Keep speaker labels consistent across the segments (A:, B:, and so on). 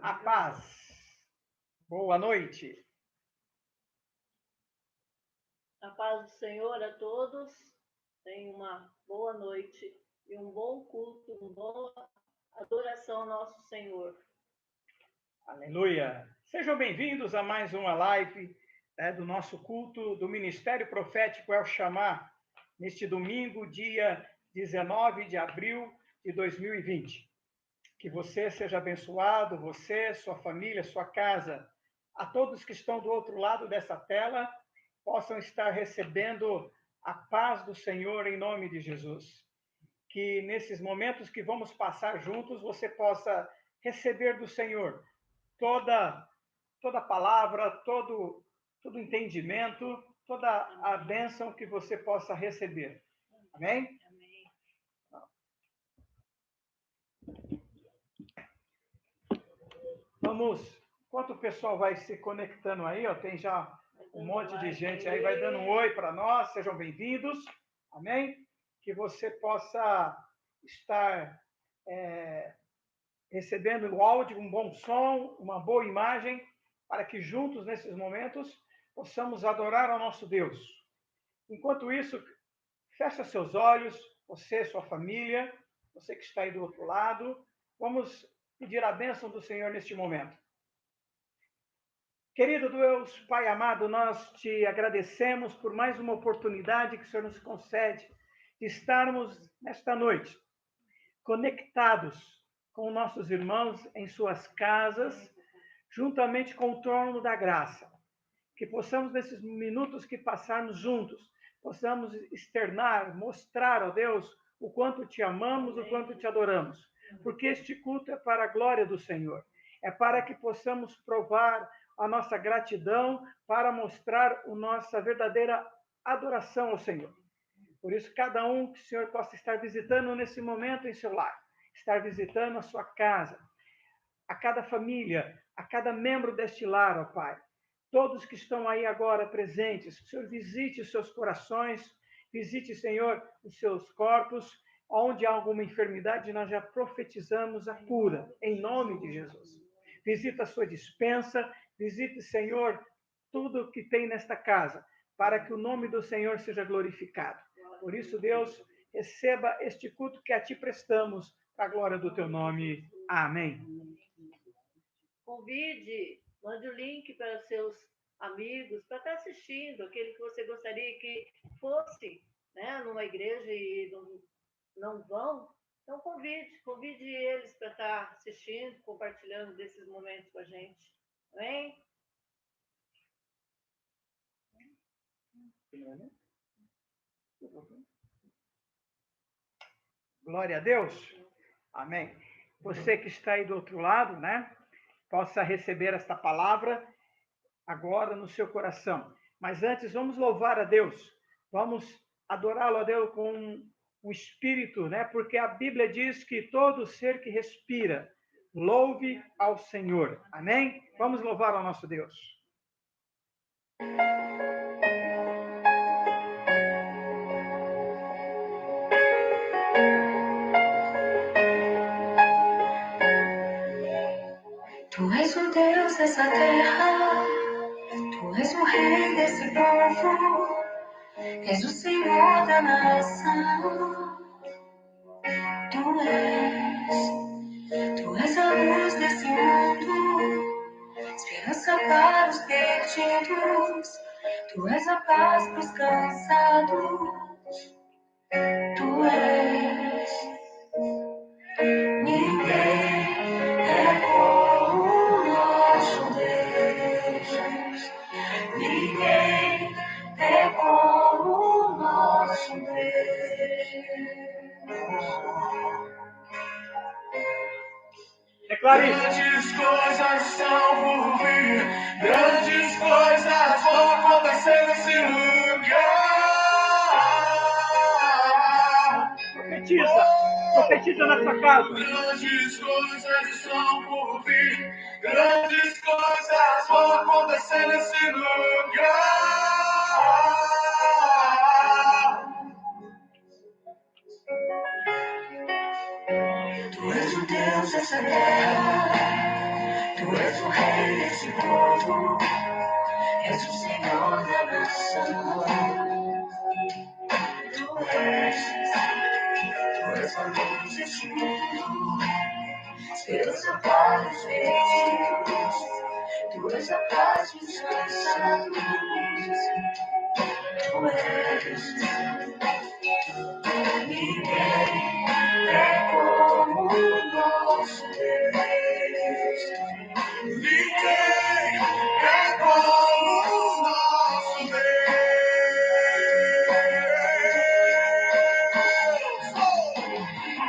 A: A paz. Boa noite.
B: A paz do Senhor a todos. Tenham uma boa noite e um bom culto, uma boa adoração ao nosso Senhor.
A: Aleluia. Sejam bem-vindos a mais uma live do nosso culto do Ministério Profético El Chamar, neste domingo, dia 19 de abril de 2020. Que você seja abençoado, você, sua família, sua casa. A todos que estão do outro lado dessa tela, possam estar recebendo a paz do Senhor em nome de Jesus. Que nesses momentos que vamos passar juntos, você possa receber do Senhor toda palavra, todo entendimento, toda a bênção que você possa receber. Amém? Vamos, enquanto o pessoal vai se conectando aí, ó, tem já um monte de gente aí, vai dando um oi para nós, sejam bem-vindos, amém? Que você possa estar recebendo o áudio, um bom som, uma boa imagem, para que juntos, nesses momentos, possamos adorar ao nosso Deus. Enquanto isso, fecha seus olhos, você, sua família, você que está aí do outro lado, vamos pedir a bênção do Senhor neste momento. Querido Deus, Pai amado, nós te agradecemos por mais uma oportunidade que o Senhor nos concede de estarmos nesta noite conectados com nossos irmãos em suas casas, juntamente com o trono da graça. Que possamos, nesses minutos que passarmos juntos, possamos externar, mostrar, ó Deus, o quanto te amamos, o quanto te adoramos. Porque este culto é para a glória do Senhor. É para que possamos provar a nossa gratidão, para mostrar a nossa verdadeira adoração ao Senhor. Por isso, cada um que o Senhor possa estar visitando nesse momento em seu lar, estar visitando a sua casa, a cada família, a cada membro deste lar, ó Pai. Todos que estão aí agora presentes, que o Senhor visite os seus corações, visite, Senhor, os seus corpos, onde há alguma enfermidade, nós já profetizamos a cura, em nome de Jesus. Visita a sua despensa, visite, Senhor, tudo que tem nesta casa, para que o nome do Senhor seja glorificado. Por isso, Deus, receba este culto que a ti prestamos, para a glória do teu nome. Amém.
B: Convide, mande o link para os seus amigos, para estar assistindo, aquele que você gostaria que fosse, né, numa igreja e não vão. Então, convide eles para estar assistindo, compartilhando desses momentos com a gente. Amém?
A: Glória a Deus. Amém. Você que está aí do outro lado, né? Possa receber esta palavra agora no seu coração. Mas antes, vamos louvar a Deus. Vamos adorá-lo a Deus com um espírito, né? Porque a Bíblia diz que todo ser que respira, louve ao Senhor. Amém? Vamos louvar ao nosso Deus.
C: Tu és o Deus dessa terra, Tu és o Rei desse povo, és o Senhor da nação. Tu és a luz desse mundo, esperança para os perdidos. Tu és a paz para os cansados. Tu és. Ninguém é como o nosso Deus. Ninguém é como o nosso Deus.
D: Grandes coisas estão por vir, grandes coisas vão acontecer nesse lugar.
A: Profetiza na sua casa.
D: Grandes coisas estão por vir, grandes coisas vão acontecer nesse lugar.
C: és o Deus dessa terra, Tu és o Rei desse povo, és o Senhor da nação. Tu és a luz desse mundo, esperança para os perdidos. Tu és a paz dos cansados. Tu és. Ninguém é como o nosso Deus.
D: Ninguém é como o nosso Deus.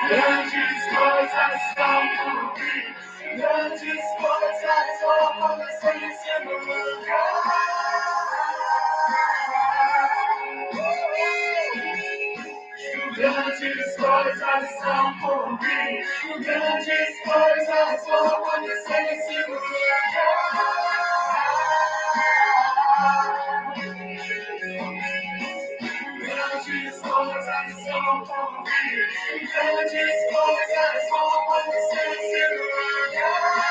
D: Grandes coisas estão por vir, grandes coisas vão acontecer nesse lugar. Grandes coisas estão por vir, grandes coisas vão acontecer nesse lugar. Grandes coisas estão por vir, grandes coisas vão acontecer nesse lugar.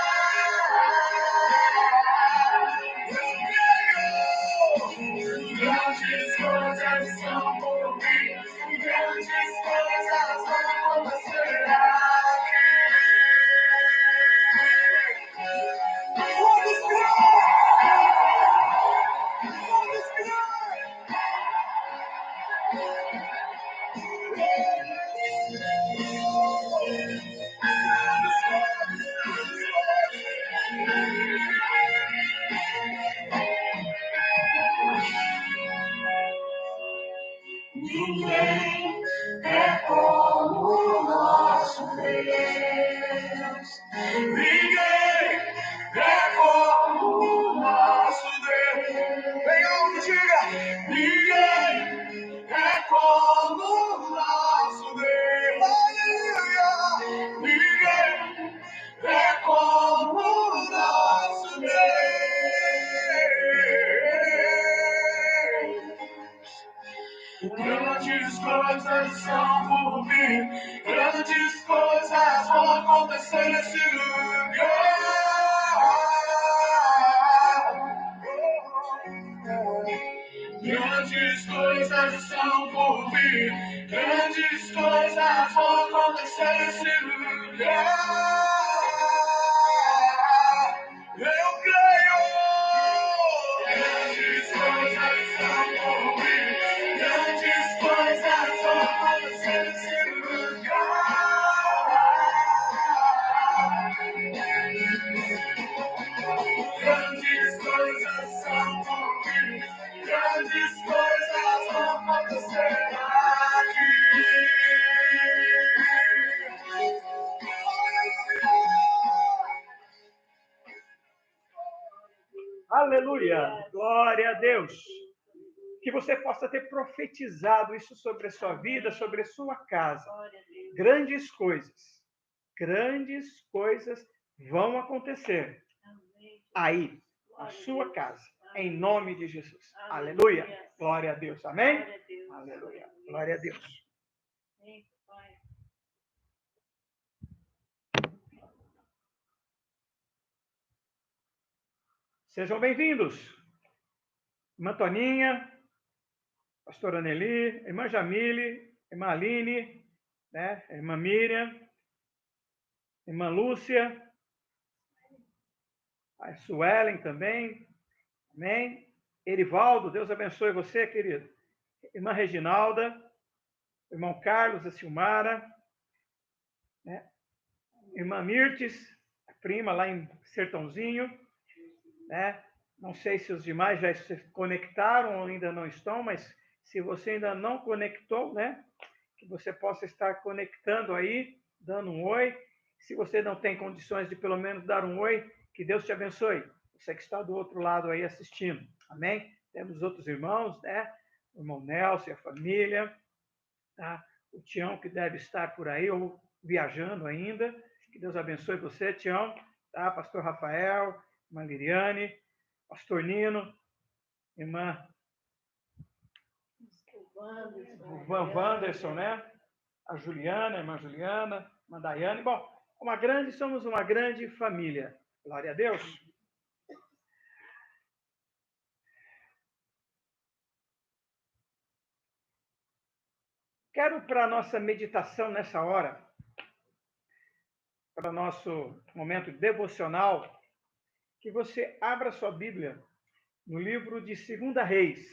D: Grandes coisas estão por vir, grandes coisas vão acontecer aqui. Vamos
C: Ninguém é como o nosso Deus.
D: Ninguém é como o nosso Deus. Bem alto, diga. Ninguém é como o nosso Deus. Aleluia. Ninguém é como o nosso Deus. Grandes coisas são por vir, grandes coisas vão acontecer nesse lugar. Grandes coisas são por vir, grandes coisas vão acontecer nesse lugar. Eu creio. Grandes coisas são por vir, grandes coisas vão acontecer nesse lugar. Grandes coisas são por vir, grandes coisas vão acontecer aqui.
A: Aleluia! Glória a Deus! Que você possa ter profetizado isso sobre a sua vida, sobre a sua casa. Grandes coisas vão acontecer aí, na sua casa, em nome de Jesus. Aleluia! Glória a Deus. Amém? Aleluia! Glória a Deus. Sejam bem-vindos. Irmã Toninha, pastora Nelly, irmã Jamile, irmã Aline, né? Irmã Miriam, irmã Lúcia, a Suelen também, amém? Erivaldo, Deus abençoe você, querido. Irmã Reginalda, irmão Carlos, a Silmara, né? Irmã Mirtes, a prima lá em Sertãozinho, né? Não sei se os demais já se conectaram ou ainda não estão, mas se você ainda não conectou, né? Que você possa estar conectando aí, dando um oi. Se você não tem condições de pelo menos dar um oi, que Deus te abençoe. Você que está do outro lado aí assistindo. Amém? Temos outros irmãos, né? O irmão Nelson e a família, tá? O Tião que deve estar por aí ou viajando ainda. Que Deus abençoe você, Tião, tá? Pastor Rafael, irmã Liriane, pastor Nino, irmã Wanderson, né? A Juliana, a irmã Juliana, a irmã Daiane. Bom, somos uma grande família. Glória a Deus. Quero, para a nossa meditação nessa hora, para o nosso momento devocional, que você abra sua Bíblia no livro de 2 Reis.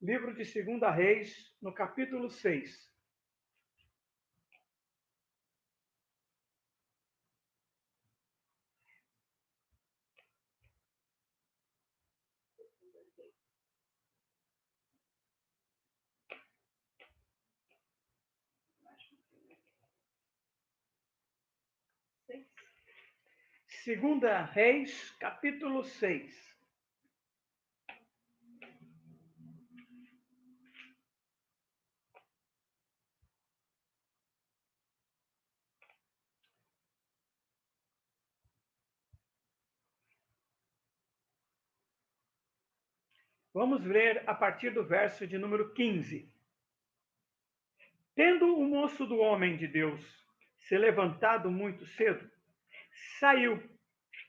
A: Livro de 2 Reis, no capítulo 6. Segunda Reis, capítulo 6. Vamos ler a partir do verso de número 15. Tendo o moço do homem de Deus se levantado muito cedo, saiu,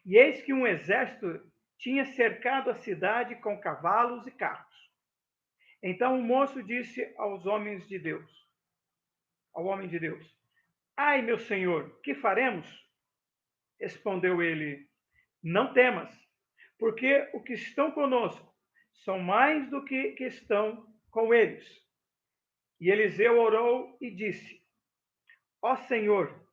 A: e eis que um exército tinha cercado a cidade com cavalos e carros. Então o moço disse ao homem de Deus: Ai, meu senhor, que faremos? Respondeu ele: Não temas, porque os que estão conosco são mais do que estão com eles. E Eliseu orou e disse: Ó Senhor,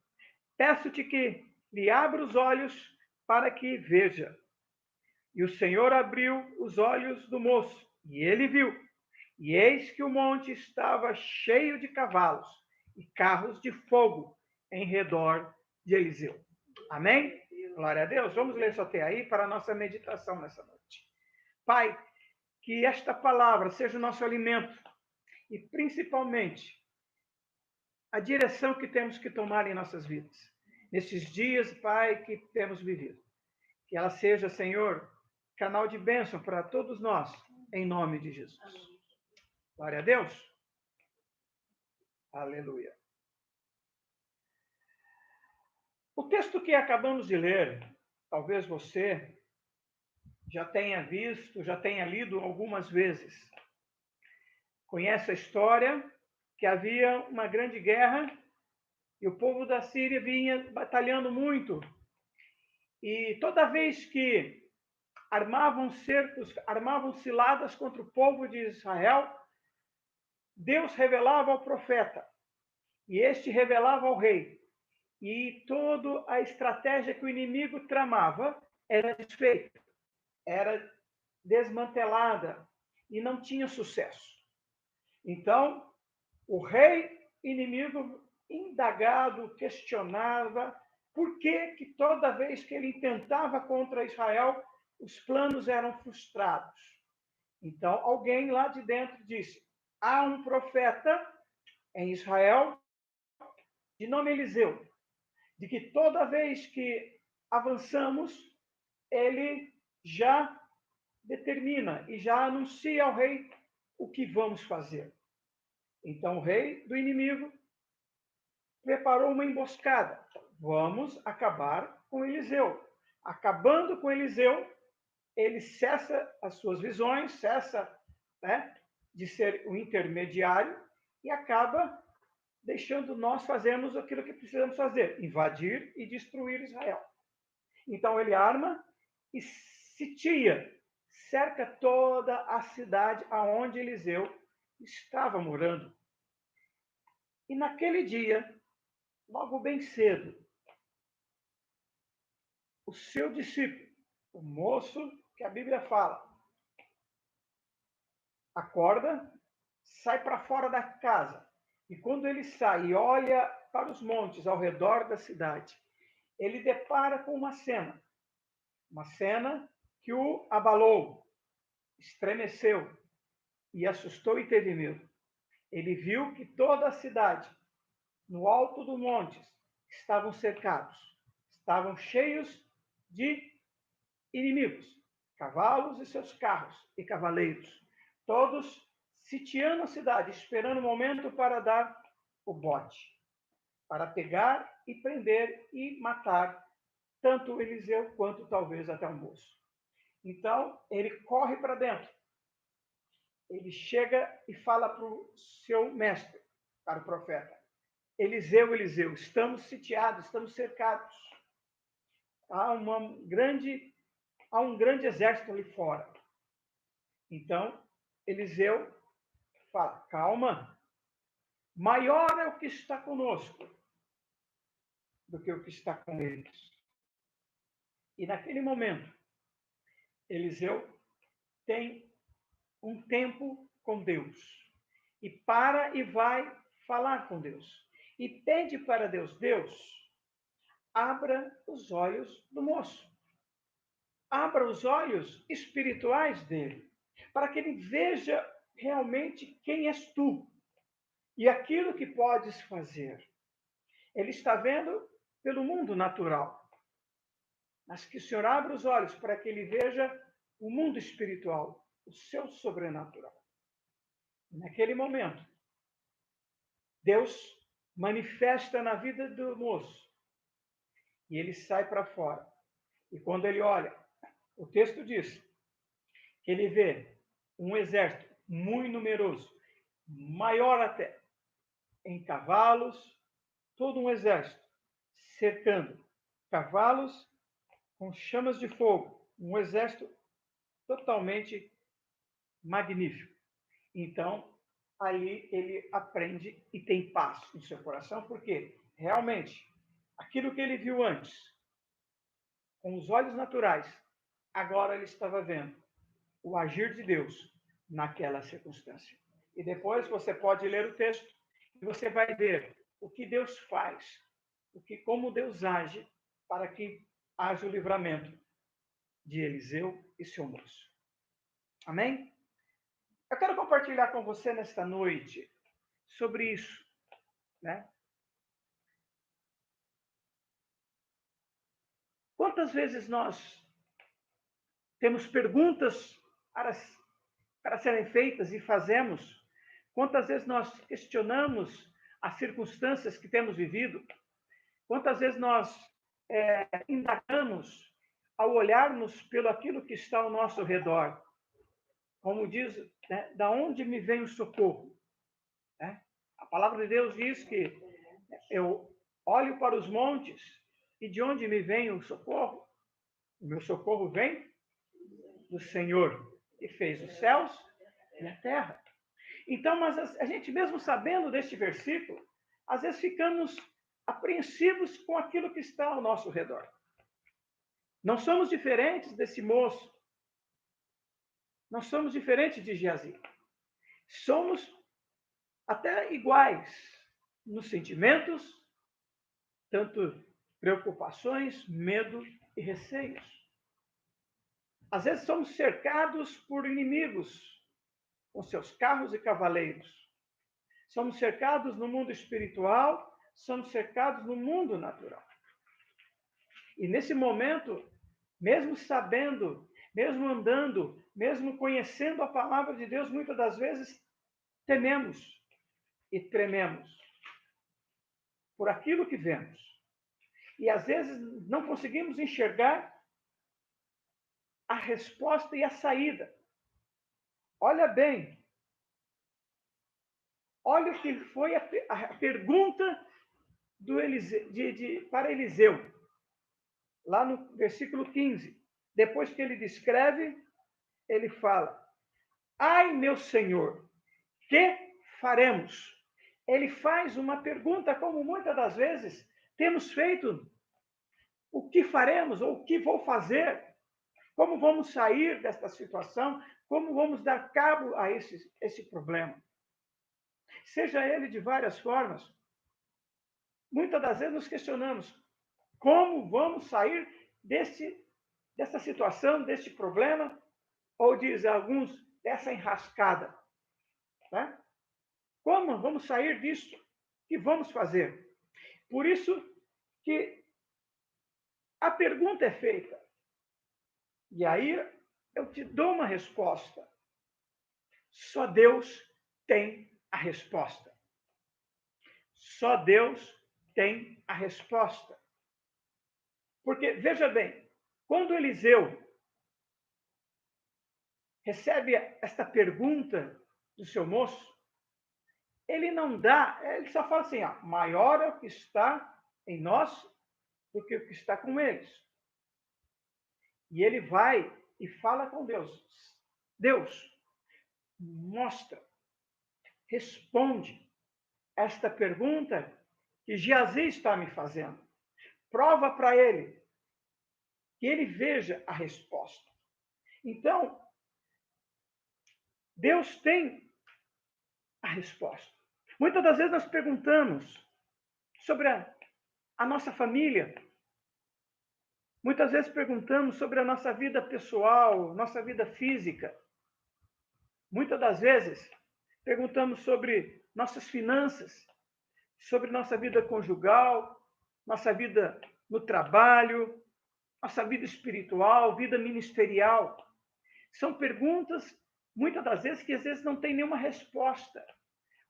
A: peço-te que lhe abra os olhos para que veja. E o Senhor abriu os olhos do moço, e ele viu. E eis que o monte estava cheio de cavalos e carros de fogo em redor de Eliseu. Amém? Glória a Deus. Vamos ler isso até aí para a nossa meditação nessa noite. Pai, que esta palavra seja o nosso alimento e, principalmente, a direção que temos que tomar em nossas vidas. Nesses dias, Pai, que temos vivido. Que ela seja, Senhor, canal de bênção para todos nós, em nome de Jesus. Glória a Deus. Aleluia. O texto que acabamos de ler, talvez você já tenha visto, já tenha lido algumas vezes. Conhece a história que havia uma grande guerra e o povo da Síria vinha batalhando muito. E toda vez que armavam cercos, armavam ciladas contra o povo de Israel, Deus revelava ao profeta e este revelava ao rei. E toda a estratégia que o inimigo tramava era desfeita, era desmantelada e não tinha sucesso. Então, o rei inimigo, indagado, questionava por que toda vez que ele tentava contra Israel, os planos eram frustrados. Então, alguém lá de dentro disse: há um profeta em Israel de nome Eliseu, de que toda vez que avançamos, ele já determina e já anuncia ao rei o que vamos fazer. Então o rei do inimigo preparou uma emboscada. Vamos acabar com Eliseu. Acabando com Eliseu, ele cessa as suas visões, cessa, de ser o intermediário e acaba deixando nós fazermos aquilo que precisamos fazer, invadir e destruir Israel. Então ele arma e sitia, cerca toda a cidade aonde Eliseu estava morando. E naquele dia, logo bem cedo, o seu discípulo, o moço que a Bíblia fala, acorda, sai para fora da casa. E quando ele sai e olha para os montes ao redor da cidade, ele depara com uma cena que o abalou, estremeceu e assustou e teve medo. Ele viu que toda a cidade, no alto do monte, estavam cercados, estavam cheios de inimigos, cavalos e seus carros e cavaleiros, todos sitiando a cidade, esperando o momento para dar o bote, para pegar e prender e matar tanto Eliseu quanto talvez até o moço. Então, ele corre para dentro. Ele chega e fala para o seu mestre, para o profeta: Eliseu, Eliseu, estamos sitiados, estamos cercados. Há um grande exército ali fora. Então, Eliseu fala: calma, maior é o que está conosco do que o que está com eles. E naquele momento, Eliseu tem um tempo com Deus. E para e vai falar com Deus. E pede para Deus: Deus, abra os olhos do moço. Abra os olhos espirituais dele, para que ele veja realmente quem és tu e aquilo que podes fazer. Ele está vendo pelo mundo natural, mas que o Senhor abra os olhos para que ele veja o mundo espiritual, o seu sobrenatural. Naquele momento, Deus manifesta na vida do moço e ele sai para fora. E quando ele olha, o texto diz que ele vê um exército muito numeroso, maior até, em cavalos, todo um exército cercando, cavalos com chamas de fogo, um exército totalmente magnífico. Então, ali ele aprende e tem paz no seu coração, porque realmente aquilo que ele viu antes, com os olhos naturais, agora ele estava vendo o agir de Deus naquela circunstância. E depois você pode ler o texto e você vai ver o que Deus faz, como Deus age para que haja o livramento de Eliseu e seu moço. Amém? Eu quero compartilhar com você nesta noite sobre isso, né? Quantas vezes nós temos perguntas para serem feitas e fazemos? Quantas vezes nós questionamos as circunstâncias que temos vivido? Quantas vezes nós indagamos ao olharmos pelo aquilo que está ao nosso redor? Como diz, né, da onde me vem o socorro? Né? A palavra de Deus diz que eu olho para os montes e de onde me vem o socorro? O meu socorro vem do Senhor, que fez os céus e a terra. Então, mas a gente mesmo sabendo deste versículo, às vezes ficamos apreensivos com aquilo que está ao nosso redor. Não somos diferentes desse moço. Não somos diferentes de Geazi. Somos até iguais nos sentimentos, tanto preocupações, medo e receios. Às vezes somos cercados por inimigos com seus carros e cavaleiros. Somos cercados no mundo espiritual, somos cercados no mundo natural. E nesse momento, mesmo sabendo, mesmo andando, mesmo conhecendo a palavra de Deus, muitas das vezes tememos e trememos por aquilo que vemos. E às vezes não conseguimos enxergar a resposta e a saída. Olha bem, olha o que foi a pergunta para Eliseu, lá no versículo 15. Depois que ele descreve, ele fala: ai, meu Senhor, que faremos? Ele faz uma pergunta, como muitas das vezes temos feito: o que faremos ou o que vou fazer? Como vamos sair desta situação? Como vamos dar cabo a esse problema? Seja ele de várias formas. Muitas das vezes nos questionamos: como vamos sair dessa situação, deste problema? Ou diz alguns, dessa enrascada. Né? Como vamos sair disso? O que vamos fazer? Por isso que a pergunta é feita. E aí eu te dou uma resposta. Só Deus tem a resposta. Só Deus tem a resposta. Porque, veja bem, quando Eliseu recebe esta pergunta do seu moço, ele não dá, ele só fala assim, ó, maior é o que está em nós do que o que está com eles. E ele vai e fala com Deus. Deus, mostra, responde esta pergunta que Geazi está me fazendo. Prova para ele, que ele veja a resposta. Então, Deus tem a resposta. Muitas das vezes nós perguntamos sobre a nossa família. Muitas vezes perguntamos sobre a nossa vida pessoal, nossa vida física. Muitas das vezes perguntamos sobre nossas finanças, sobre nossa vida conjugal, nossa vida no trabalho, nossa vida espiritual, vida ministerial. São perguntas, muitas das vezes, que às vezes não tem nenhuma resposta.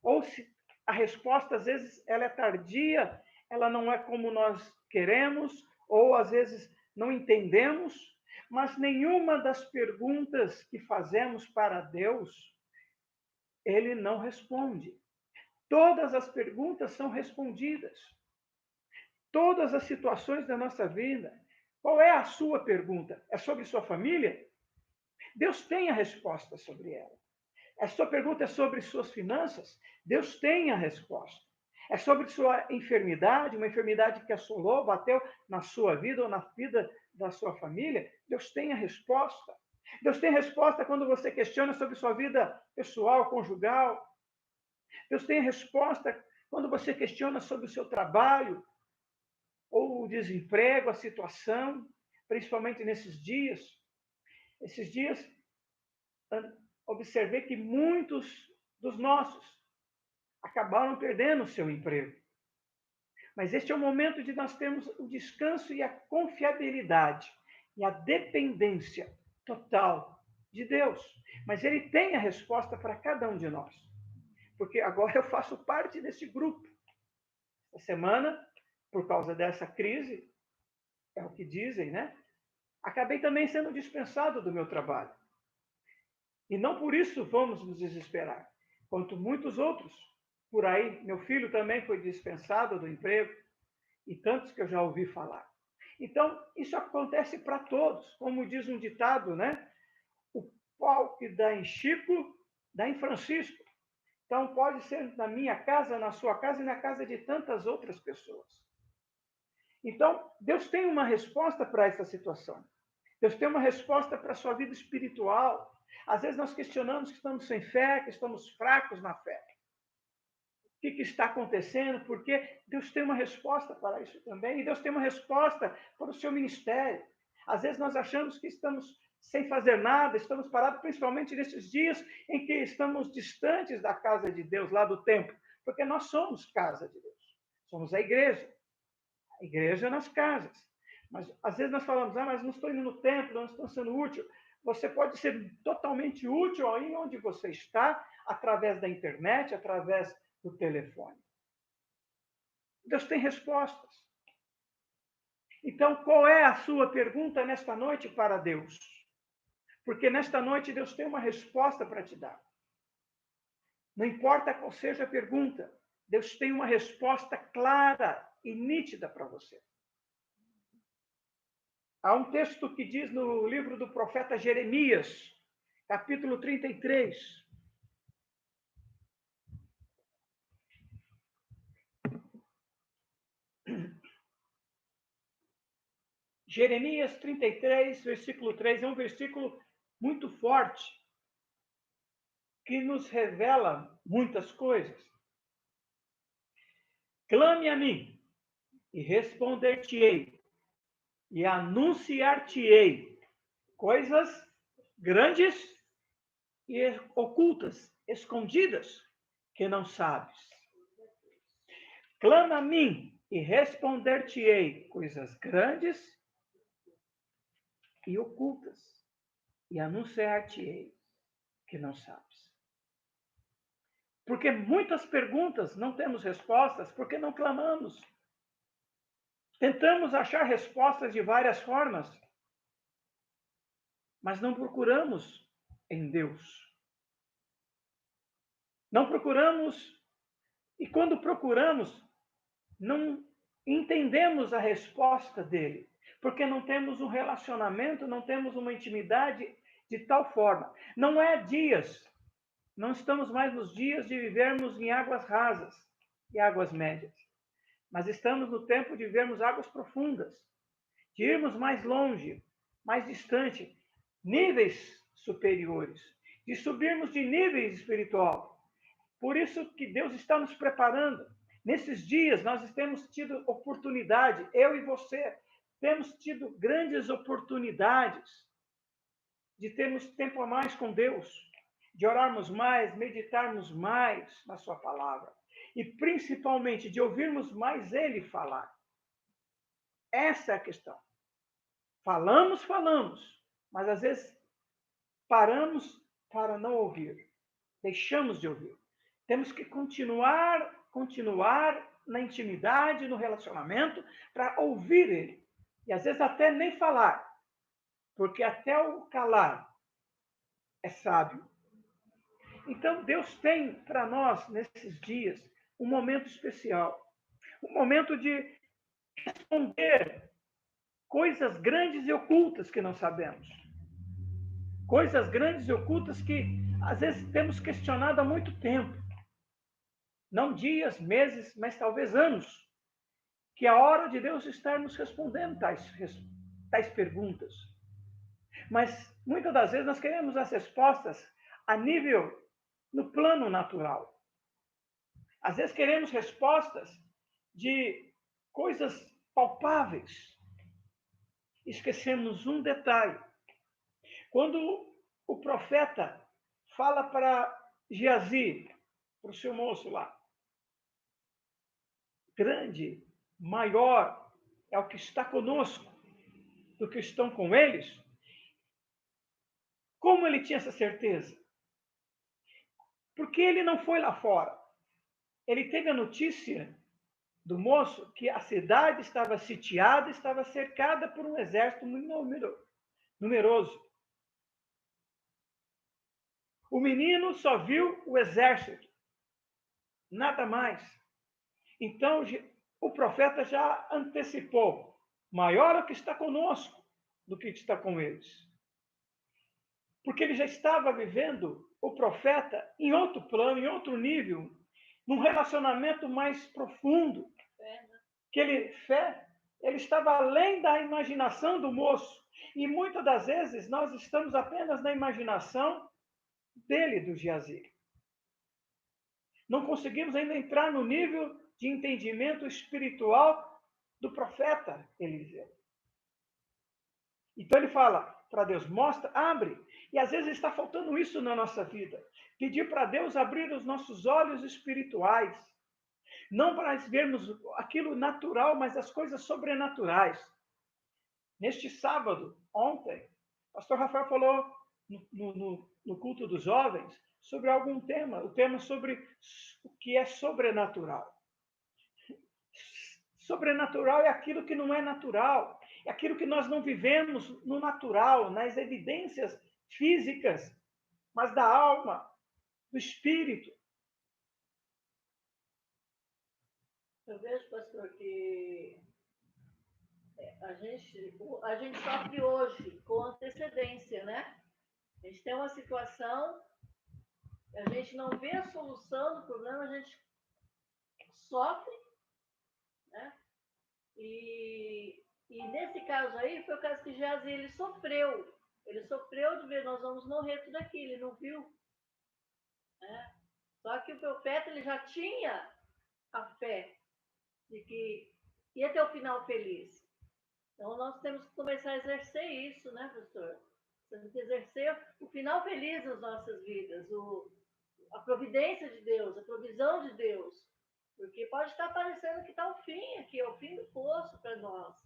A: Ou se a resposta, às vezes, ela é tardia, ela não é como nós queremos, ou às vezes não entendemos, mas nenhuma das perguntas que fazemos para Deus, ele não responde. Todas as perguntas são respondidas. Todas as situações da nossa vida. Qual é a sua pergunta? É sobre sua família? Deus tem a resposta sobre ela. A sua pergunta é sobre suas finanças? Deus tem a resposta. É sobre sua enfermidade, uma enfermidade que assolou, bateu na sua vida ou na vida da sua família? Deus tem a resposta. Deus tem a resposta quando você questiona sobre sua vida pessoal, conjugal. Deus tem a resposta quando você questiona sobre o seu trabalho, ou o desemprego, a situação, principalmente nesses dias. Esses dias, observei que muitos dos nossos acabaram perdendo o seu emprego. Mas este é o momento de nós termos o descanso e a confiabilidade e a dependência total de Deus. Mas Ele tem a resposta para cada um de nós. Porque agora eu faço parte desse grupo. Essa semana, por causa dessa crise, é o que dizem, né? Acabei também sendo dispensado do meu trabalho. E não por isso vamos nos desesperar, quanto muitos outros por aí. Meu filho também foi dispensado do emprego, e tantos que eu já ouvi falar. Então, isso acontece para todos. Como diz um ditado, né? O pau que dá em Chico, dá em Francisco. Então, pode ser na minha casa, na sua casa e na casa de tantas outras pessoas. Então, Deus tem uma resposta para essa situação. Deus tem uma resposta para a sua vida espiritual. Às vezes nós questionamos que estamos sem fé, que estamos fracos na fé. O que está acontecendo? Porque Deus tem uma resposta para isso também. E Deus tem uma resposta para o seu ministério. Às vezes nós achamos que estamos sem fazer nada, estamos parados, principalmente nesses dias em que estamos distantes da casa de Deus, lá do templo. Porque nós somos casa de Deus. Somos a igreja. A igreja nas casas. Mas às vezes nós falamos, mas não estou indo no templo, não estou sendo útil. Você pode ser totalmente útil aí onde você está, através da internet, através do telefone. Deus tem respostas. Então, qual é a sua pergunta nesta noite para Deus? Porque nesta noite Deus tem uma resposta para te dar. Não importa qual seja a pergunta, Deus tem uma resposta clara e nítida para você. Há um texto que diz no livro do profeta Jeremias, capítulo 33. Jeremias 33, versículo 3, é um versículo muito forte, que nos revela muitas coisas. Clame a mim, e responder-te-ei, e anunciar-te-ei coisas grandes e ocultas, escondidas, que não sabes. Clama a mim, e responder-te-ei coisas grandes e ocultas, e anunciar-te-ei que não sabes. Porque muitas perguntas não temos respostas, porque não clamamos. Tentamos achar respostas de várias formas, mas não procuramos em Deus. Não procuramos, e quando procuramos, não entendemos a resposta dele, porque não temos um relacionamento, não temos uma intimidade de tal forma. Não é dias, não estamos mais nos dias de vivermos em águas rasas e águas médias, mas estamos no tempo de vivermos águas profundas, de irmos mais longe, mais distante, níveis superiores, de subirmos de níveis espiritual. Por isso que Deus está nos preparando. Nesses dias, nós temos tido oportunidade, eu e você, temos tido grandes oportunidades de termos tempo a mais com Deus, de orarmos mais, meditarmos mais na sua palavra e principalmente de ouvirmos mais ele falar. Essa é a questão. Falamos, mas às vezes paramos para não ouvir. Deixamos de ouvir. Temos que continuar na intimidade, no relacionamento, para ouvir ele. E às vezes até nem falar, porque até o calar é sábio. Então Deus tem para nós, nesses dias, um momento especial. Um momento de responder coisas grandes e ocultas que não sabemos. Coisas grandes e ocultas que às vezes temos questionado há muito tempo. Não dias, meses, mas talvez anos. Que é a hora de Deus estar nos respondendo tais perguntas. Mas muitas das vezes nós queremos as respostas a nível no plano natural. Às vezes queremos respostas de coisas palpáveis. Esquecemos um detalhe. Quando o profeta fala para Geazi, para o seu moço lá, grande, maior é o que está conosco do que estão com eles. Como ele tinha essa certeza? Porque ele não foi lá fora. Ele teve a notícia do moço que a cidade estava sitiada, estava cercada por um exército muito numeroso. O menino só viu o exército, nada mais. Então, o profeta já antecipou: maior é o que está conosco do que está com eles. Porque ele já estava vivendo, o profeta, em outro plano, em outro nível, num relacionamento mais profundo. Que ele estava além da imaginação do moço. E muitas das vezes nós estamos apenas na imaginação dele, do Geazi. Não conseguimos ainda entrar no nível de entendimento espiritual do profeta Eliseu. Então ele fala para Deus: mostra, abre. E às vezes está faltando isso na nossa vida. Pedir para Deus abrir os nossos olhos espirituais. Não para vermos aquilo natural, mas as coisas sobrenaturais. Neste sábado, ontem, o pastor Rafael falou no culto dos jovens sobre algum tema, o tema sobre o que é sobrenatural. Sobrenatural é aquilo que não é natural, é aquilo que nós não vivemos no natural, nas evidências físicas, mas da alma, do espírito.
B: Eu vejo, pastor, que a gente sofre hoje com antecedência, né? A gente tem uma situação, a gente não vê a solução do problema, a gente sofre, né? E nesse caso aí, foi o caso que Geazi, ele sofreu. Ele sofreu de ver, nós vamos morrer tudo aqui, ele não viu. Né? Só que o profeta, ele já tinha a fé de que ia ter o final feliz. Então, nós temos que começar a exercer isso, né, pastor? Temos que exercer o final feliz das nossas vidas, a providência de Deus, a provisão de Deus. Porque pode estar parecendo que está o fim aqui, é o fim do poço para nós.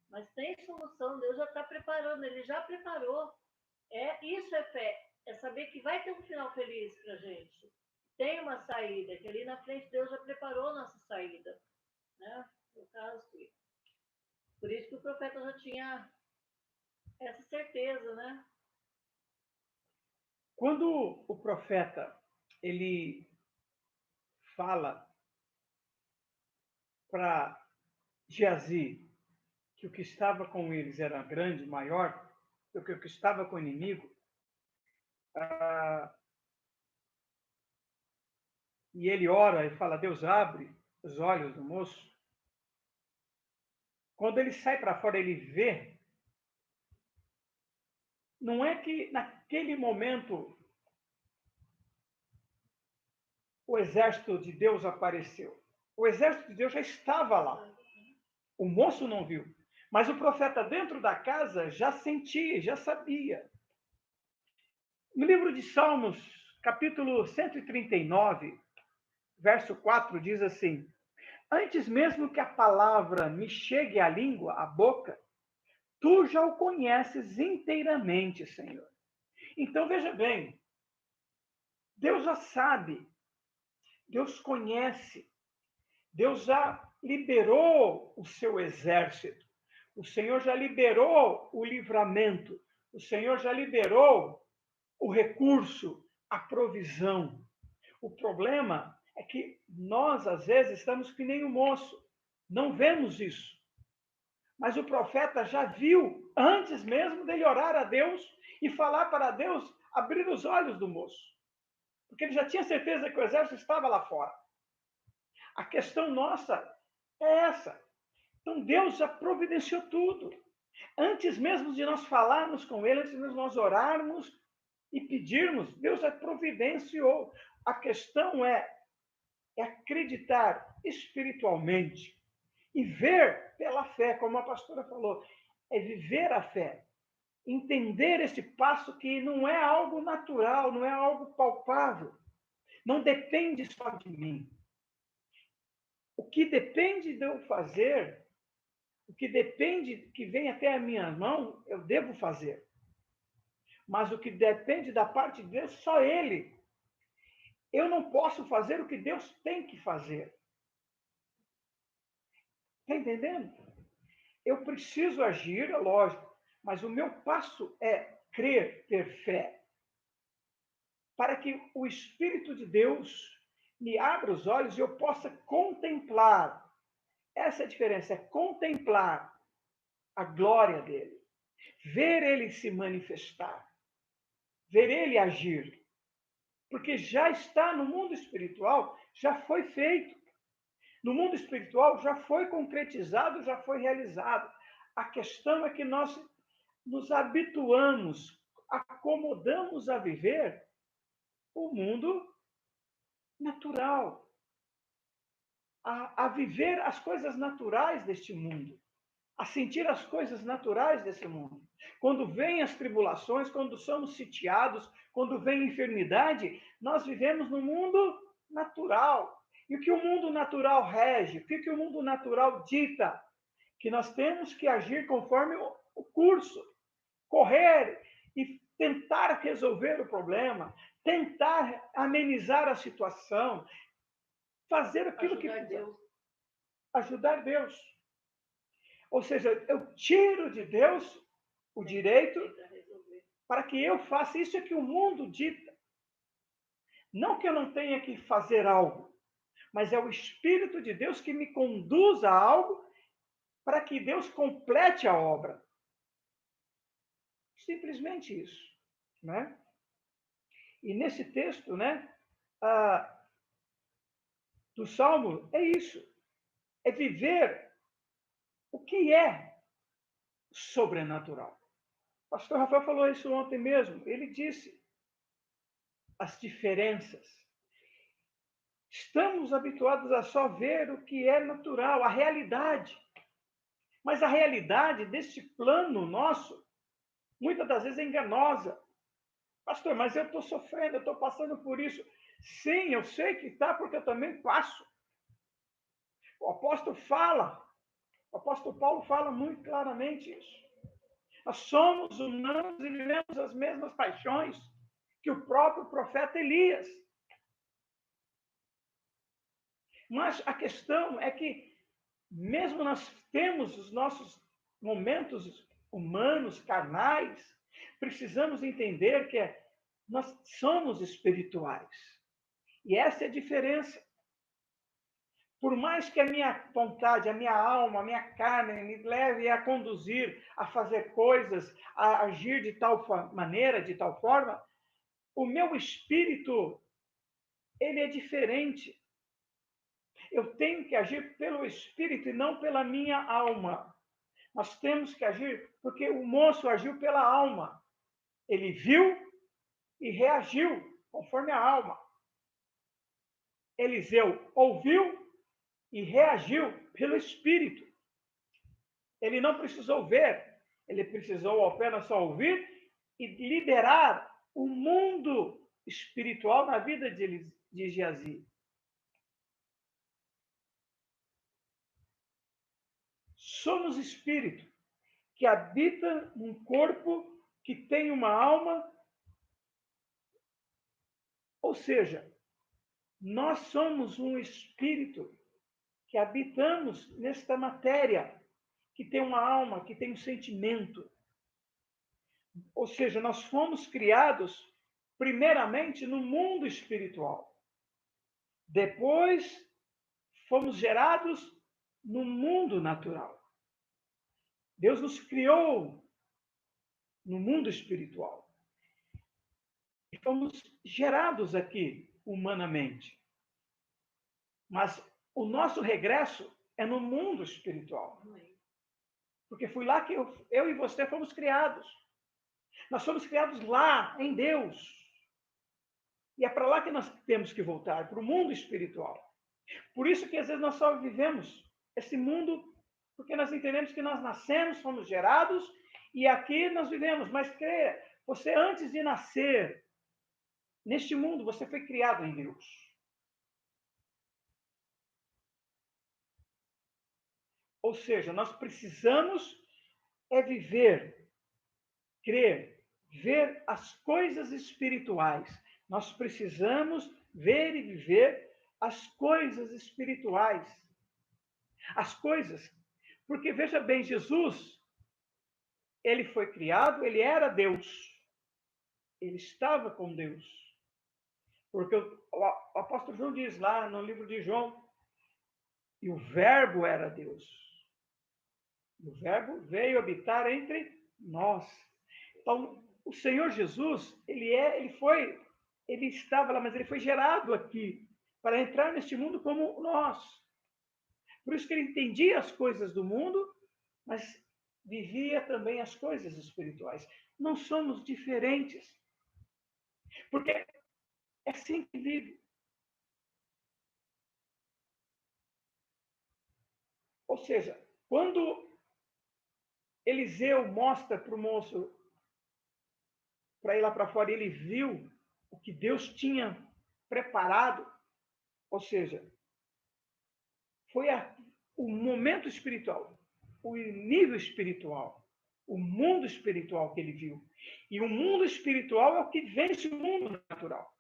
B: Mas tem solução, Deus já está preparando, Ele já preparou. Isso é fé, é saber que vai ter um final feliz para a gente. Tem uma saída, que ali na frente Deus já preparou a nossa saída. Né? No caso, Por isso que o profeta já tinha essa certeza, né?
A: Quando o profeta ele fala para Geazi que o que estava com eles era grande, maior do que o que estava com o inimigo, e ele ora e fala, Deus abre os olhos do moço. Quando ele sai para fora, ele vê, não é que naquele momento o exército de Deus apareceu. O exército de Deus já estava lá. O moço não viu. Mas o profeta dentro da casa já sentia, já sabia. No livro de Salmos, capítulo 139, verso 4, diz assim: Antes mesmo que a palavra me chegue à língua, à boca, tu já o conheces inteiramente, Senhor. Então, veja bem, Deus já sabe, Deus conhece, Deus já liberou o seu exército, o Senhor já liberou o livramento, o Senhor já liberou o recurso, a provisão. O problema é que nós, às vezes, estamos que nem o moço, não vemos isso. Mas o profeta já viu, antes mesmo dele orar a Deus e falar para Deus abrir os olhos do moço. Porque ele já tinha certeza que o exército estava lá fora. A questão nossa é essa. Então Deus já providenciou tudo. Antes mesmo de nós falarmos com ele, antes mesmo de nós orarmos e pedirmos, Deus já providenciou. A questão é acreditar espiritualmente e ver pela fé, como a pastora falou, é viver a fé. Entender esse passo que não é algo natural, não é algo palpável. Não depende só de mim. O que depende de eu fazer, o que depende que vem até a minha mão, eu devo fazer. Mas o que depende da parte de Deus, só Ele. Eu não posso fazer o que Deus tem que fazer. Está entendendo? Eu preciso agir, é lógico, mas o meu passo é crer, ter fé, para que o Espírito de Deus me abra os olhos e eu possa contemplar. Essa é a diferença, é contemplar a glória dele, ver ele se manifestar, ver ele agir, porque já está no mundo espiritual, já foi feito. No mundo espiritual já foi concretizado, já foi realizado. A questão é que nós nos habituamos, acomodamos a viver o mundo natural, a viver as coisas naturais deste mundo, a sentir as coisas naturais desse mundo. Quando vêm as tribulações, quando somos sitiados, quando vem enfermidade, nós vivemos no mundo natural. E o que o mundo natural rege, o que o mundo natural dita? Que nós temos que agir conforme o curso, correr e tentar resolver o problema, tentar amenizar a situação, fazer aquilo que Deus. Ajudar Deus. Ou seja, eu tiro de Deus o direito para que eu faça isso que o mundo dita. Não que eu não tenha que fazer algo, mas é o Espírito de Deus que me conduz a algo para que Deus complete a obra. Simplesmente isso, né? E nesse texto, né, do Salmo, é isso. É viver o que é sobrenatural. O pastor Rafael falou isso ontem mesmo. Ele disse as diferenças. Estamos habituados a só ver o que é natural, a realidade. Mas a realidade deste plano nosso, muitas das vezes é enganosa. Pastor, mas eu estou sofrendo, eu estou passando por isso. Sim, eu sei que está, porque eu também passo. O apóstolo Paulo fala muito claramente isso. Nós somos humanos e vivemos as mesmas paixões que o próprio profeta Elias. Mas a questão é que, mesmo nós temos os nossos momentos humanos, carnais, precisamos entender que nós somos espirituais. E essa é a diferença. Por mais que a minha vontade, a minha alma, a minha carne me leve a conduzir, a fazer coisas, a agir de tal maneira, de tal forma, o meu espírito, ele é diferente. Eu tenho que agir pelo espírito e não pela minha alma. Nós temos que agir porque o moço agiu pela alma. Ele viu e reagiu conforme a alma. Eliseu ouviu e reagiu pelo espírito. Ele não precisou ver, ele precisou apenas só ouvir e liderar o mundo espiritual na vida de Geazi. Somos espírito que habita num corpo que tem uma alma, ou seja, nós somos um espírito que habitamos nesta matéria, que tem uma alma, que tem um sentimento. Ou seja, nós fomos criados primeiramente no mundo espiritual. Depois fomos gerados no mundo natural. Deus nos criou no mundo espiritual. E fomos gerados aqui humanamente. Mas o nosso regresso é no mundo espiritual. Porque foi lá que eu e você fomos criados. Nós somos criados lá, em Deus. E é para lá que nós temos que voltar, para o mundo espiritual. Por isso que às vezes nós só vivemos esse mundo, porque nós entendemos que nós nascemos, fomos gerados, e aqui nós vivemos. Mas creia, você antes de nascer, neste mundo, você foi criado em Deus. Ou seja, nós precisamos viver, crer, ver as coisas espirituais. Nós precisamos ver e viver as coisas espirituais. As coisas. Porque, veja bem, Jesus, ele foi criado, ele era Deus. Ele estava com Deus. Porque o apóstolo João diz lá no livro de João, e o Verbo era Deus. O Verbo veio habitar entre nós. Então, o Senhor Jesus, ele estava lá, mas ele foi gerado aqui para entrar neste mundo como nós. Por isso que ele entendia as coisas do mundo, mas vivia também as coisas espirituais. Não somos diferentes. Porque é assim que vive. Ou seja, quando Eliseu mostra para o moço para ir lá para fora, ele viu o que Deus tinha preparado, ou seja, foi o momento espiritual, o nível espiritual, o mundo espiritual que ele viu. E o mundo espiritual é o que vence o mundo natural.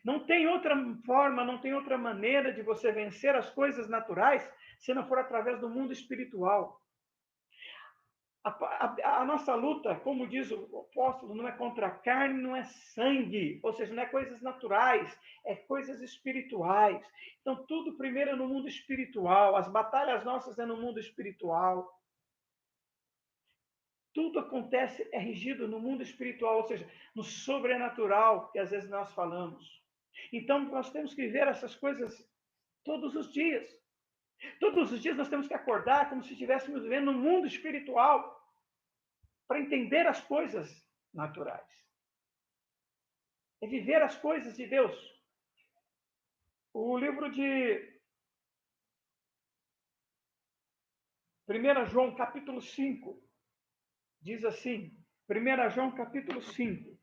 A: Não tem outra forma, não tem outra maneira de você vencer as coisas naturais se não for através do mundo espiritual. A nossa luta, como diz o apóstolo, não é contra a carne, não é sangue, ou seja, não é coisas naturais, é coisas espirituais. Então, tudo primeiro é no mundo espiritual, as batalhas nossas é no mundo espiritual. Tudo acontece, é regido no mundo espiritual, ou seja, no sobrenatural, que às vezes nós falamos. Então, nós temos que ver essas coisas todos os dias. Todos os dias nós temos que acordar como se estivéssemos vivendo no mundo espiritual para entender as coisas naturais. É viver as coisas de Deus. O livro de 1 João, capítulo 5, diz assim, 1 João, capítulo 5,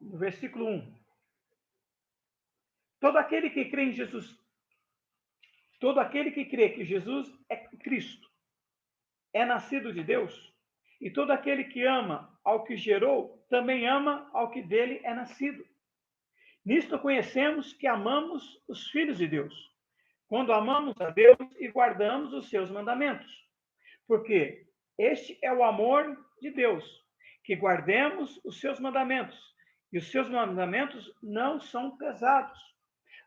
A: no versículo 1. Todo aquele que crê em Jesus, todo aquele que crê que Jesus é Cristo, é nascido de Deus, e todo aquele que ama ao que gerou, também ama ao que dele é nascido. Nisto conhecemos que amamos os filhos de Deus, quando amamos a Deus e guardamos os seus mandamentos. Porque este é o amor de Deus, que guardemos os seus mandamentos. E os seus mandamentos não são pesados.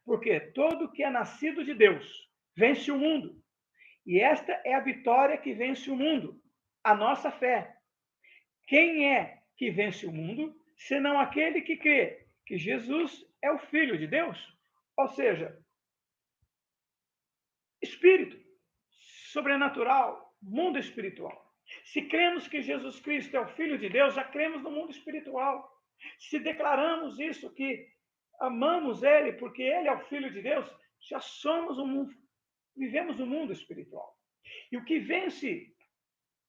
A: Porque todo que é nascido de Deus vence o mundo. E esta é a vitória que vence o mundo, a nossa fé. Quem é que vence o mundo, senão aquele que crê que Jesus é o Filho de Deus? Ou seja, espírito, sobrenatural, mundo espiritual. Se cremos que Jesus Cristo é o Filho de Deus, já cremos no mundo espiritual. Se declaramos isso, que amamos Ele porque Ele é o Filho de Deus, já somos um mundo, vivemos um mundo espiritual. E o que vence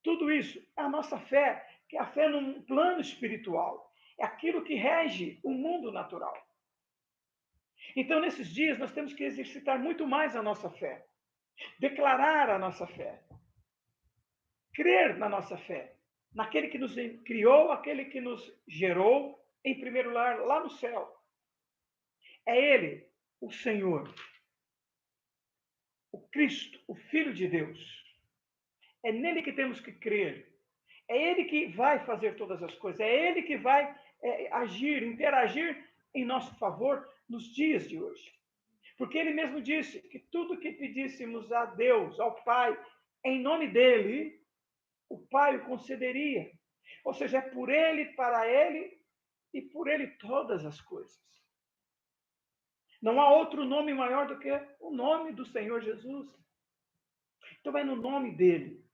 A: tudo isso é a nossa fé, que é a fé num plano espiritual. É aquilo que rege o mundo natural. Então, nesses dias, nós temos que exercitar muito mais a nossa fé, declarar a nossa fé, crer na nossa fé, naquele que nos criou, aquele que nos gerou, em primeiro lugar, lá no céu. É Ele, o Senhor, o Cristo, o Filho de Deus. É nele que temos que crer. É Ele que vai fazer todas as coisas. É Ele que vai agir, interagir em nosso favor nos dias de hoje. Porque Ele mesmo disse que tudo que pedíssemos a Deus, ao Pai, em nome dEle, o Pai o concederia. Ou seja, é por Ele, para Ele e por Ele todas as coisas. Não há outro nome maior do que o nome do Senhor Jesus. Então é no nome dEle.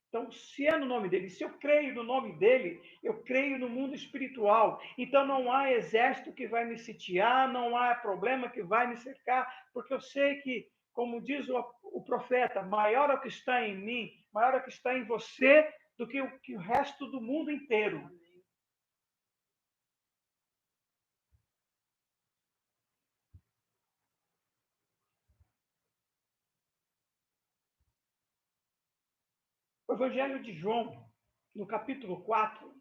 A: Então, se é no nome dele, se eu creio no nome dele, eu creio no mundo espiritual. Então, não há exército que vai me sitiar, não há problema que vai me cercar, porque eu sei que, como diz o profeta, maior é o que está em mim, maior é o que está em você, do que o resto do mundo inteiro. O Evangelho de João, no capítulo 4,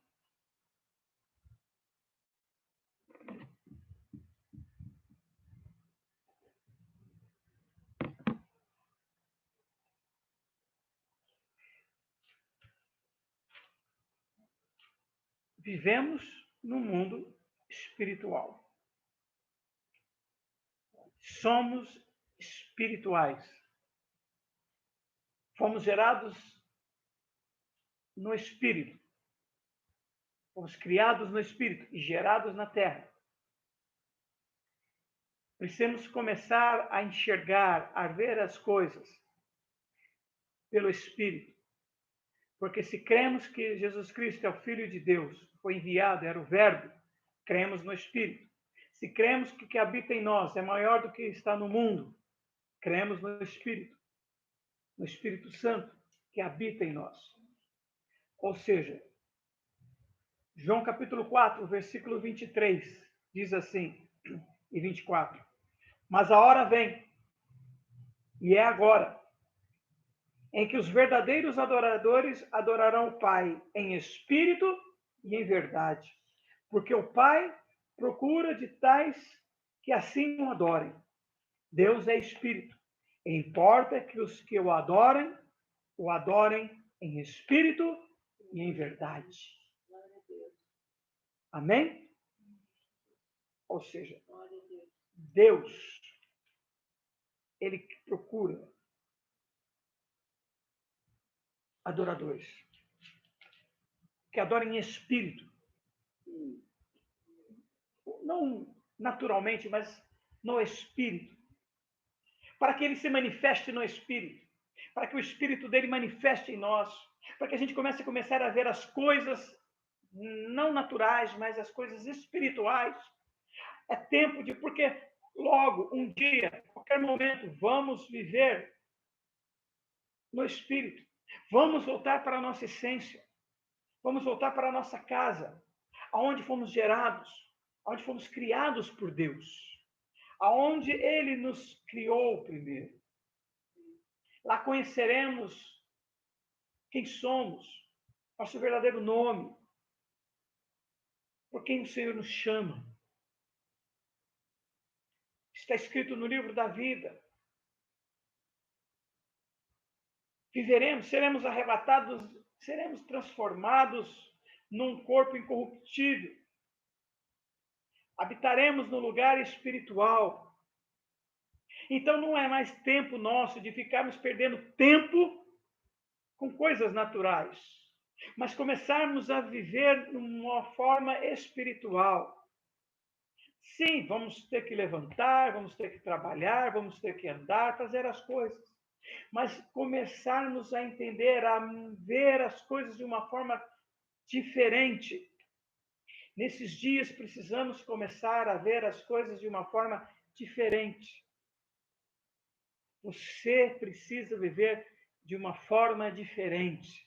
A: vivemos no mundo espiritual. Somos espirituais. Fomos gerados no Espírito. Fomos criados no Espírito e gerados na terra. Precisamos começar a enxergar, a ver as coisas pelo Espírito. Porque se cremos que Jesus Cristo é o Filho de Deus, foi enviado, era o Verbo, cremos no Espírito. Se cremos que o que habita em nós é maior do que está no mundo, cremos no Espírito Santo que habita em nós. Ou seja, João capítulo 4, versículo 23, diz assim, e 24. Mas a hora vem, e é agora, em que os verdadeiros adoradores adorarão o Pai em espírito e em verdade. Porque o Pai procura de tais que assim o adorem. Deus é espírito. E importa que os que o adorem em espírito e em verdade. Amém? Ou seja, Deus, Ele procura adoradores que adorem em espírito. Não naturalmente, mas no espírito. Para que ele se manifeste no espírito. Para que o espírito dele manifeste em nós. Para que a gente comece a ver as coisas não naturais, mas as coisas espirituais. É tempo de... Porque logo, um dia, qualquer momento, vamos viver no espírito. Vamos voltar para a nossa essência. Vamos voltar para a nossa casa, aonde fomos gerados, aonde fomos criados por Deus, aonde Ele nos criou primeiro. Lá conheceremos quem somos, nosso verdadeiro nome, por quem o Senhor nos chama. Está escrito no livro da vida. Viveremos, seremos arrebatados, seremos transformados num corpo incorruptível. Habitaremos no lugar espiritual. Então não é mais tempo nosso de ficarmos perdendo tempo com coisas naturais, mas começarmos a viver de uma forma espiritual. Sim, vamos ter que levantar, vamos ter que trabalhar, vamos ter que andar, fazer as coisas, mas começarmos a entender, a ver as coisas de uma forma diferente. Nesses dias precisamos começar a ver as coisas de uma forma diferente. Você precisa viver de uma forma diferente.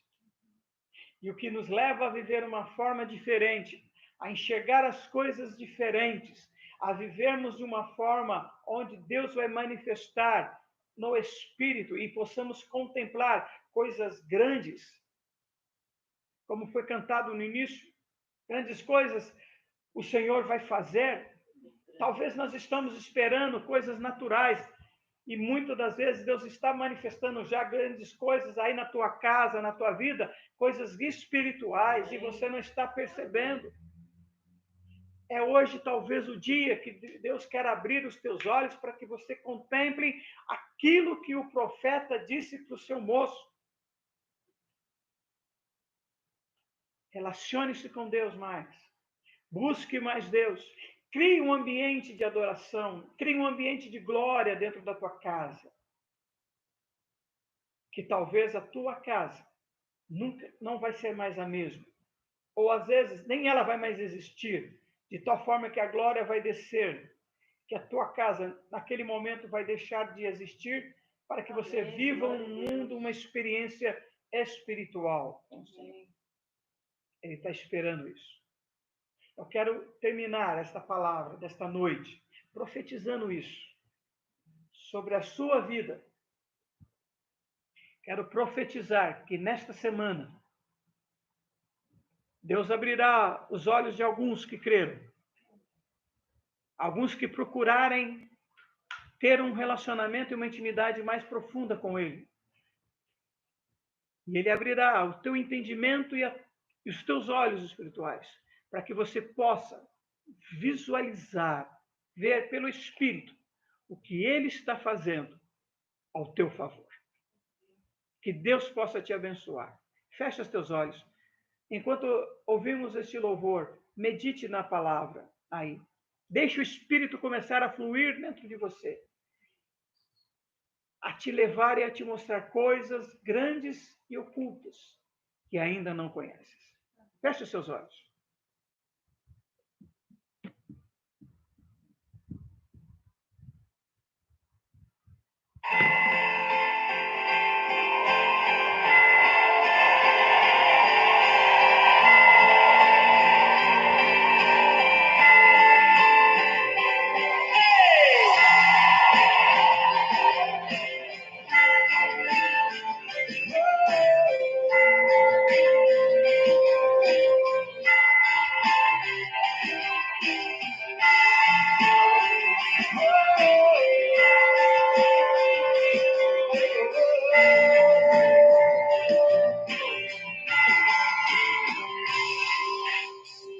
A: E o que nos leva a viver uma forma diferente, a enxergar as coisas diferentes, a vivermos de uma forma onde Deus vai manifestar no Espírito e possamos contemplar coisas grandes, como foi cantado no início, grandes coisas o Senhor vai fazer. Talvez nós estamos esperando coisas naturais, e muitas das vezes Deus está manifestando já grandes coisas aí na tua casa, na tua vida, coisas espirituais, e você não está percebendo. É hoje talvez o dia que Deus quer abrir os teus olhos para que você contemple aquilo que o profeta disse para o seu moço. Relacione-se com Deus mais. Busque mais Deus. Crie um ambiente de adoração. Crie um ambiente de glória dentro da tua casa. Que talvez a tua casa nunca não vai ser mais a mesma. Ou às vezes nem ela vai mais existir. De tal forma que a glória vai descer. Que a tua casa, naquele momento, vai deixar de existir para que você viva um mundo, uma experiência espiritual. Ele está esperando isso. Eu quero terminar esta palavra desta noite profetizando isso sobre a sua vida. Quero profetizar que nesta semana Deus abrirá os olhos de alguns que creram, alguns que procurarem ter um relacionamento e uma intimidade mais profunda com Ele. E Ele abrirá o teu entendimento e os teus olhos espirituais, para que você possa visualizar, ver pelo Espírito o que Ele está fazendo ao teu favor. Que Deus possa te abençoar. Fecha os teus olhos. Enquanto ouvimos este louvor, medite na palavra aí. Deixe o Espírito começar a fluir dentro de você, a te levar e a te mostrar coisas grandes e ocultas que ainda não conheces. Feche os seus olhos.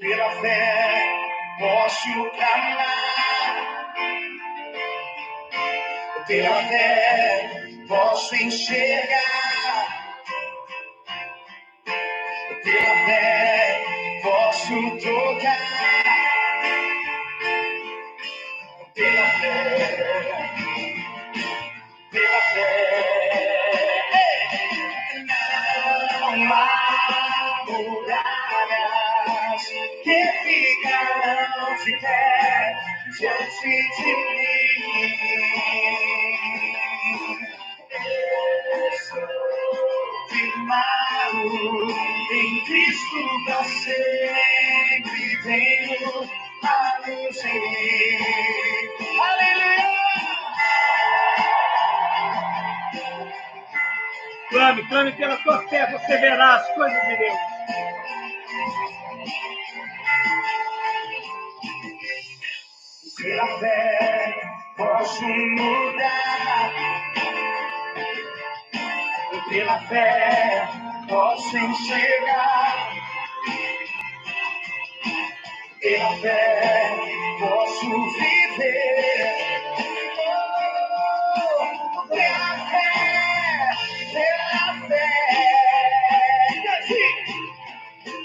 D: Pela fé posso caminhar, pela fé posso enxergar, pela fé posso tocar, pela fé, pela fé. Não há muralhas que ficarão de pé diante de mim. Eu sou firmado em Cristo pra sempre, tenho a luz em mim. Aleluia!
A: Clame pela tua fé, você verá as coisas de Deus.
D: Pela fé posso mudar. Pela fé posso enxergar. Pela fé posso viver. Oh, pela fé, pela fé.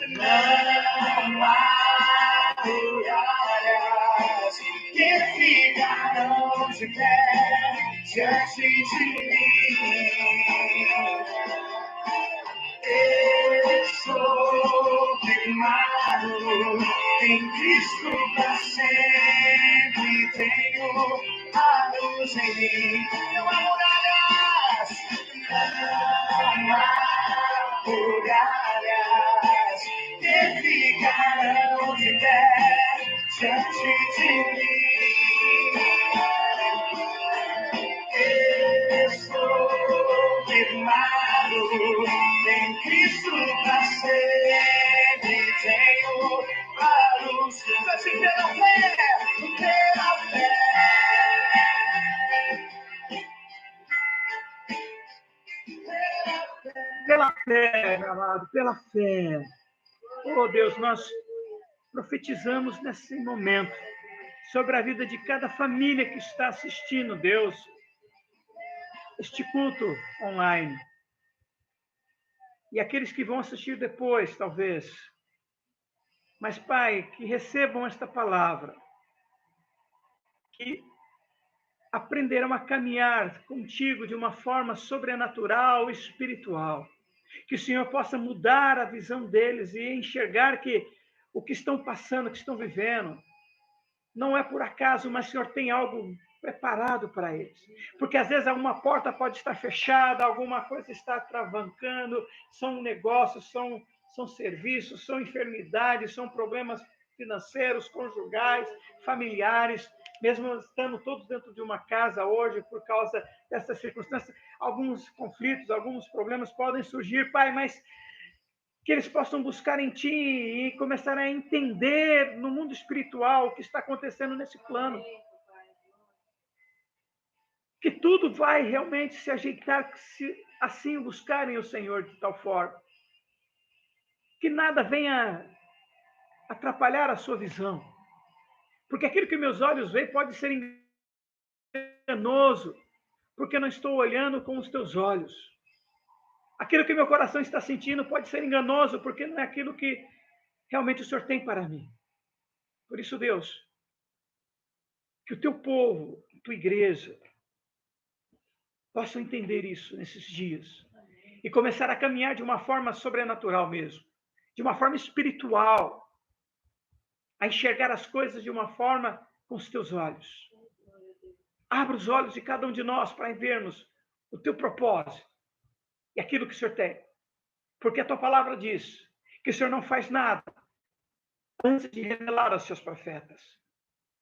D: Não há muralhas que ficarão de pé diante de mim. Eu sou firmado em Cristo pra sempre. Tenho a luz em mim. Não há muralhas, não há muralhas que ficarão de pé diante de mim. Eu sou firmado em Cristo pra sempre. Tenho a luz pela fé, pela fé.
A: Pela fé, meu amado, pela fé. Oh, Deus, nós profetizamos nesse momento sobre a vida de cada família que está assistindo, Deus, este culto online. E aqueles que vão assistir depois, talvez. Mas, Pai, que recebam esta palavra, que aprenderão a caminhar contigo de uma forma sobrenatural e espiritual. Que o Senhor possa mudar a visão deles e enxergar que o que estão passando, o que estão vivendo, não é por acaso, mas o Senhor tem algo preparado para eles. Porque às vezes alguma porta pode estar fechada, alguma coisa está travancando, são negócios, são serviços, são enfermidades, são problemas financeiros, conjugais, familiares, mesmo estando todos dentro de uma casa hoje, por causa dessas circunstâncias, alguns conflitos, alguns problemas podem surgir, Pai, mas que eles possam buscar em Ti e começar a entender no mundo espiritual o que está acontecendo nesse plano. Que tudo vai realmente se ajeitar se assim buscarem o Senhor de tal forma. Que nada venha atrapalhar a sua visão. Porque aquilo que meus olhos veem pode ser enganoso, porque eu não estou olhando com os teus olhos. Aquilo que meu coração está sentindo pode ser enganoso, porque não é aquilo que realmente o Senhor tem para mim. Por isso, Deus, que o teu povo, a tua igreja, possam entender isso nesses dias e começar a caminhar de uma forma sobrenatural mesmo, de uma forma espiritual, a enxergar as coisas de uma forma com os teus olhos. Abra os olhos de cada um de nós para vermos o teu propósito e aquilo que o Senhor tem. Porque a tua palavra diz que o Senhor não faz nada antes de revelar aos seus profetas.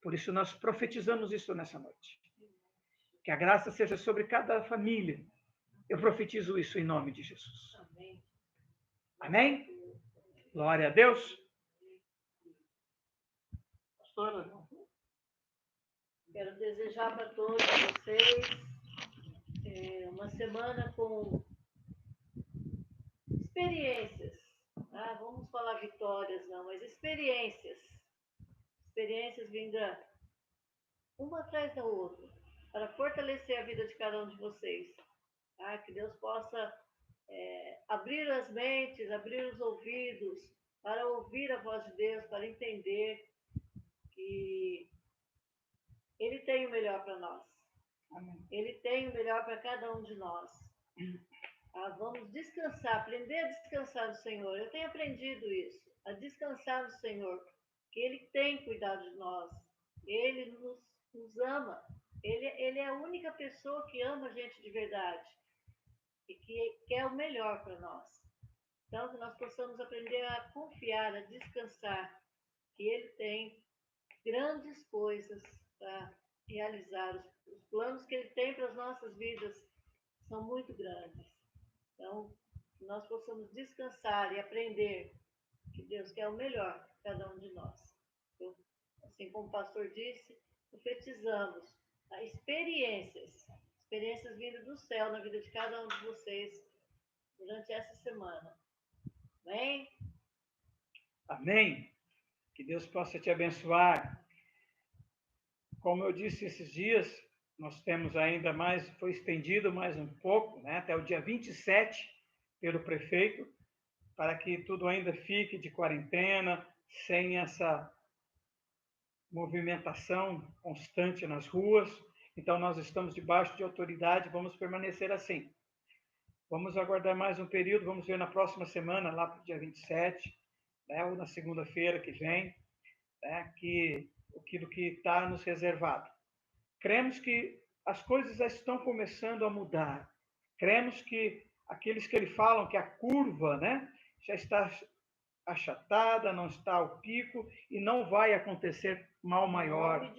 A: Por isso nós profetizamos isso nessa noite. Que a graça seja sobre cada família. Eu profetizo isso em nome de Jesus. Amém? Amém? Glória a Deus. Pastora.
B: Quero desejar para todos vocês uma semana com experiências. Vamos falar vitórias, não, mas experiências. Experiências vindas uma atrás da outra, para fortalecer a vida de cada um de vocês. Que Deus possa abrir as mentes, abrir os ouvidos, para ouvir a voz de Deus, para entender que Ele tem o melhor para nós. Amém. Ele tem o melhor para cada um de nós. Vamos descansar, aprender a descansar no Senhor. Eu tenho aprendido isso, a descansar no Senhor, que Ele tem cuidado de nós. Ele nos ama. Ele é a única pessoa que ama a gente de verdade e que quer o melhor para nós. Então, que nós possamos aprender a confiar, a descansar, que Ele tem grandes coisas para realizar. Os planos que Ele tem para as nossas vidas são muito grandes. Então, que nós possamos descansar e aprender que Deus quer o melhor para cada um de nós. Então, assim como o pastor disse, profetizamos experiências vindas do céu na vida de cada um de vocês durante essa semana. Amém?
A: Amém. Que Deus possa te abençoar. Como eu disse esses dias, nós temos ainda mais, foi estendido mais um pouco, né, até o dia 27, pelo prefeito, para que tudo ainda fique de quarentena, sem essa movimentação constante nas ruas. Então, nós estamos debaixo de autoridade, vamos permanecer assim. Vamos aguardar mais um período, vamos ver na próxima semana, lá para o dia 27, né, ou na segunda-feira que vem, né, aquilo que está nos reservado. Cremos que as coisas já estão começando a mudar. Cremos que aqueles que ele falam que a curva, né, já está achatada, não está ao pico e não vai acontecer mal maior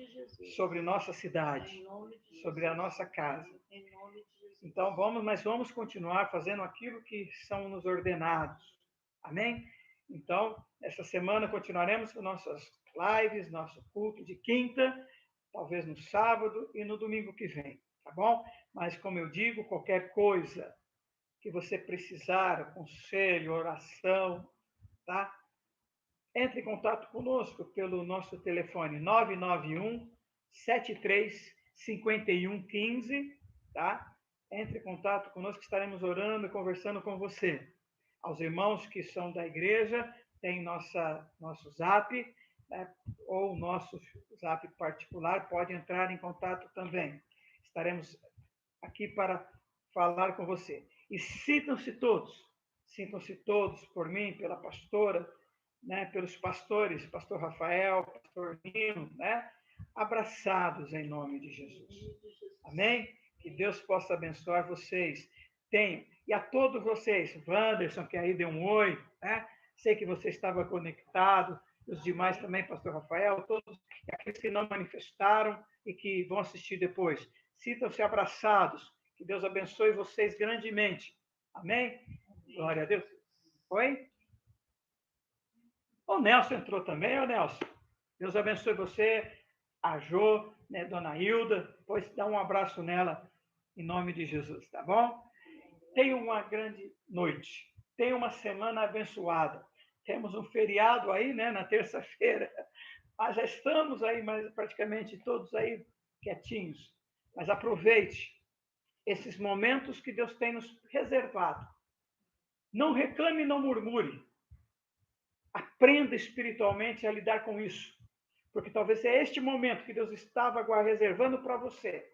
A: sobre nossa cidade, sobre a nossa casa. Então vamos continuar fazendo aquilo que são nos ordenados. Amém? Então, essa semana continuaremos com nossas lives, nosso culto de quinta, talvez no sábado e no domingo que vem, tá bom? Mas, como eu digo, qualquer coisa que você precisar, conselho, oração, tá? Entre em contato conosco pelo nosso telefone 991 73 51 15, tá? Entre em contato conosco, estaremos orando e conversando com você. Aos irmãos que são da igreja, tem nosso zap, né? Ou nosso zap particular, pode entrar em contato também. Estaremos aqui para falar com você. E sintam-se todos por mim, pela pastora, né, pelos pastores, pastor Rafael, pastor Nino, né, abraçados em nome de Jesus. Amém? Que Deus possa abençoar vocês. Tenham. E a todos vocês, Wanderson, que aí deu um oi, né? Sei que você estava conectado, os demais também, pastor Rafael, todos aqueles que não manifestaram e que vão assistir depois. Sintam-se abraçados. Que Deus abençoe vocês grandemente. Amém? Glória a Deus. Oi? O Nelson entrou também, ô Nelson. Deus abençoe você, a Jô, né, Dona Hilda. Depois dá um abraço nela, em nome de Jesus, tá bom? Tenha uma grande noite. Tenha uma semana abençoada. Temos um feriado aí, né, na terça-feira. Mas já estamos aí, praticamente todos aí quietinhos. Mas aproveite esses momentos que Deus tem nos reservado. Não reclame, não murmure. Aprenda espiritualmente a lidar com isso. Porque talvez é este momento que Deus estava reservando para você,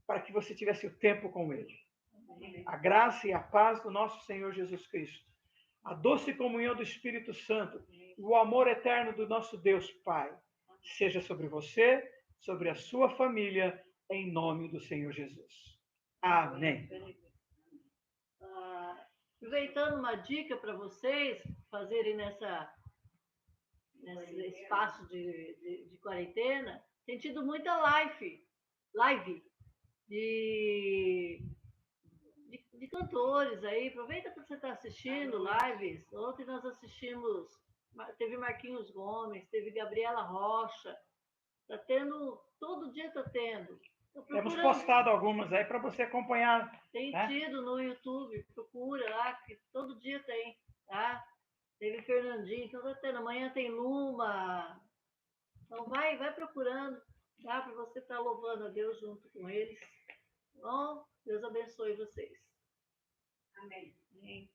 A: para que você tivesse o tempo com Ele. A graça e a paz do nosso Senhor Jesus Cristo, a doce comunhão do Espírito Santo e o amor eterno do nosso Deus Pai, seja sobre você, sobre a sua família, em nome do Senhor Jesus. Amém.
B: Aproveitando uma dica para vocês fazerem nesse espaço de quarentena, tem tido muita live de cantores aí. Aproveita que você está assistindo lives. Ontem nós assistimos, teve Marquinhos Gomes, teve Gabriela Rocha. Está tendo, todo dia está tendo.
A: Temos postado algumas aí para você acompanhar.
B: Tem, né? Tido no YouTube, procura lá, que todo dia tem, tá? Teve Fernandinho, então tá tendo. Amanhã tem Luma. Então vai procurando, tá? Para você estar louvando a Deus junto com eles. Bom, Deus abençoe vocês.
C: Amém.
B: Amém.